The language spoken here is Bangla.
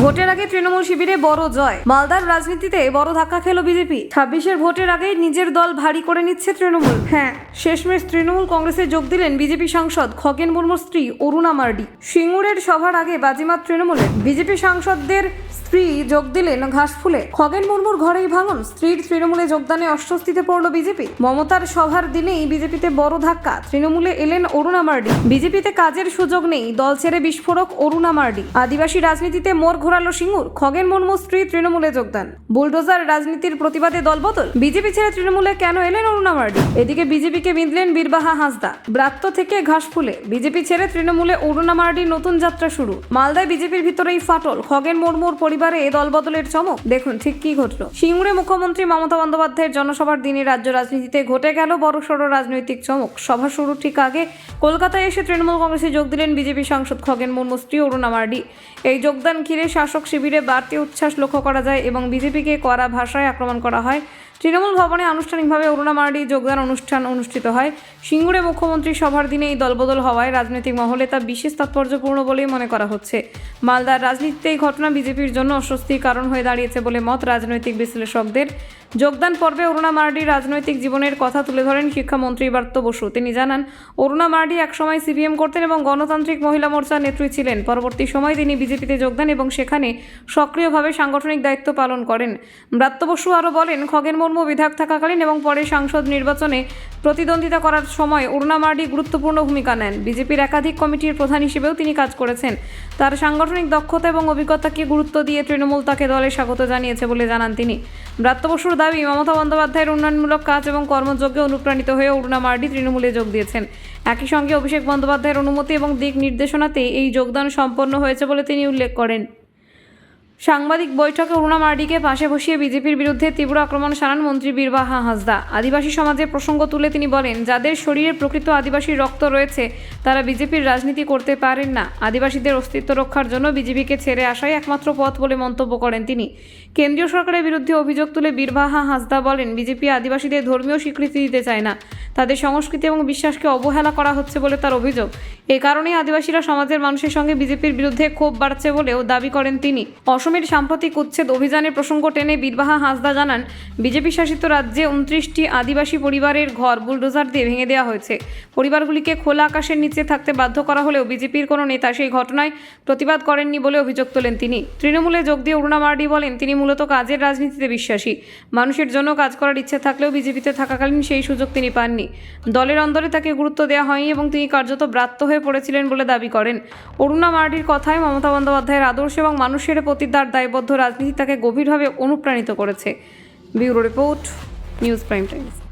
ভোটের আগে তৃণমূল শিবিরে বড় জয়। মালদার রাজনীতিতে বড় ধাক্কা খেল বিজেপি। 26-এর ভোটের আগেই নিজের দল ভারী করে নিচ্ছে তৃণমূল। হ্যাঁ, শেষমেশ তৃণমূল কংগ্রেসে যোগ দিলেন বিজেপি সাংসদ খগেন মুর্মুর স্ত্রী অরুণা মার্ডি। সিঙ্গুরের সভার আগে বাজিমাত তৃণমূলের। বিজেপি সাংসদদের স্ত্রী যোগ দিলেন ঘাসফুলে। খগেন মুর্মুর ঘরেই ভাঙন। স্ত্রীর তৃণমূলে যোগদানে অস্বস্তিতে পড়ল বিজেপি। মমতার সভার দিনেই বিজেপিতে বড় ধাক্কা। তৃণমূলে এলেন অরুণা মার্ডি। বিজেপিতে কাজের সুযোগ নেই, দল ছেড়ে বিস্ফোরক অরুণা মার্ডি। আদিবাসী রাজনীতিতে মোড় ঘোরালো সিঙ্গুর। খগেন মুর্মুর স্ত্রী তৃণমূলে যোগদান। বুলডোজার রাজনীতির প্রতিবাদে দলবদল। বিজেপি ছেড়ে তৃণমূলে কেন এলেন অরুণা মার্ডি? এদিকে বিজেপিকে বিঁধলেন বীরবাহা হাঁসদা। ব্রাত্য থেকে ঘাসফুলে। বিজেপি ছেড়ে তৃণমূলে অরুণা মার্ডির নতুন যাত্রা শুরু। মালদায় বিজেপির ভিতরেই ফাটল। খগেন মুর্মুর পরিবারে দলবদলের চমক। দেখুন ঠিক কি ঘটল। সিঙ্গুরে মুখ্যমন্ত্রী মমতা বন্দ্যোপাধ্যায়ের জনসভার দিনে রাজ্য রাজনীতিতে ঘটে গেল বড়সড় রাজনৈতিক চমক। সভা শুরুর ঠিক আগে কলকাতায় এসে তৃণমূল কংগ্রেসে যোগ দিলেন বিজেপি সাংসদ খগেন মুর্মুর স্ত্রী অরুণা মার্ডি। এই যোগদান ঘিরে শাসক শিবিরে বাড়তি উচ্ছ্বাস লক্ষ্য করা যায় এবং বিজেপিকে কড়া ভাষায় আক্রমণ করা হয়। তৃণমূল ভবনে আনুষ্ঠানিকভাবে অরুণা মার্ডির যোগদান অনুষ্ঠান অনুষ্ঠিত হয়। সিঙ্গুরে মুখ্যমন্ত্রী সভার দিনে এই দলবদল হওয়ায় রাজনৈতিক মহলে তা বিশেষ তাৎপর্যপূর্ণ বলেই মনে করা হচ্ছে। মালদার রাজনীতিতে এই ঘটনা বিজেপির জন্য অস্বস্তির কারণ হয়ে দাঁড়িয়েছে বলে মত রাজনৈতিক বিশ্লেষকদের। যোগদান পর্বে অরুণা মার্ডির রাজনৈতিক জীবনের কথা তুলে ধরেন শিক্ষামন্ত্রী ব্রাত্য বসু। তিনি জানান, অরুণা মার্ডি একসময় সিপিএম করতেন এবং গণতান্ত্রিক মহিলা মোর্চার নেত্রী ছিলেন। পরবর্তী সময়ে তিনি বিজেপিতে যোগদান এবং সেখানে সক্রিয়ভাবে সাংগঠনিক দায়িত্ব পালন করেন। ব্রাত্য বসু আরও বলেন, খগেন মুর্মু বিধায়ক থাকাকালীন এবং পরে সাংসদ নির্বাচনে প্রতিদ্বন্দ্বিতা করার সময় অরুণা মার্ডি গুরুত্বপূর্ণ ভূমিকা নেন। বিজেপির একাধিক কমিটির প্রধান হিসেবেও তিনি কাজ করেছেন। তার সাংগঠনিক দক্ষতা এবং অভিজ্ঞতাকে গুরুত্ব দিয়ে তৃণমূল তাকে দলে স্বাগত জানিয়েছে বলে জানান তিনি। ব্রাত্য বসুর দাবি, মমতা বন্দ্যোপাধ্যায়ের উন্নয়নমূলক কাজ এবং কর্মযজ্ঞে অনুপ্রাণিত হয়ে অরুণা মার্ডি তৃণমূলে যোগ দিয়েছেন। একই সঙ্গে অভিষেক বন্দ্যোপাধ্যায়ের অনুমতি এবং দিক নির্দেশনাতে এই যোগদান সম্পন্ন হয়েছে বলে তিনি উল্লেখ করেন। সাংবাদিক বৈঠকে অরুণা মার্ডিকে পাশে বসিয়ে বিজেপির বিরুদ্ধে তীব্র আক্রমণ শানান মন্ত্রী বীরবাহা হাঁসদা। আদিবাসী সমাজের প্রসঙ্গ তুলে তিনি বলেন, যাদের শরীরে প্রকৃত আদিবাসী রক্ত রয়েছে তারা বিজেপির রাজনীতি করতে পারেন না। আদিবাসীদের অস্তিত্ব রক্ষার জন্য বিজেপিকে ছেড়ে আসাই একমাত্র পথ বলে মন্তব্য করেন তিনি। কেন্দ্রীয় সরকারের বিরুদ্ধে অভিযোগ তুলে বীরবাহা হাঁসদা বলেন, বিজেপি আদিবাসীদের ধর্মীয় স্বীকৃতি দিতে চায় না। তাদের সংস্কৃতি এবং বিশ্বাসকে অবহেলা করা হচ্ছে বলে তার অভিযোগ। এ কারণেই আদিবাসীরা সমাজের মানুষের সঙ্গে বিজেপির বিরুদ্ধে ক্ষোভ বাড়ছে বলেও দাবি করেন তিনি। অসমের সাম্প্রতিক উচ্ছেদ অভিযানের প্রসঙ্গ টেনে বীরবাহা হাঁসদা জানান, বিজেপি শাসিত রাজ্যে 29টি আদিবাসী পরিবারের ঘর বুলডোজার দিয়ে ভেঙে দেওয়া হয়েছে। পরিবারগুলিকে খোলা আকাশের নিচে থাকতে বাধ্য করা হলেও বিজেপির কোনো নেতা সেই ঘটনায় প্রতিবাদ করেননি বলে অভিযোগ তোলেন তিনি। তৃণমূলে যোগ দিয়ে অরুণা মার্ডি বলেন, তিনি মূলত কাজের রাজনীতিতে বিশ্বাসী। মানুষের জন্য কাজ করার ইচ্ছে থাকলেও বিজেপিতে থাকাকালীন সেই সুযোগ তিনি পাননি। দলের অন্দরে তাকে গুরুত্ব দেওয়া হয়নি এবং তিনি কার্যত ব্রাত্য হয়ে পড়েছিলেন বলে দাবি করেন। অরুণা মার্ডির কথায় মমতা বন্দ্যোপাধ্যায়ের আদর্শ এবং মানুষের প্রতি তার দায়বদ্ধ রাজনীতি তাকে গভীরভাবে অনুপ্রাণিত করেছে। Bureau report, news prime Times.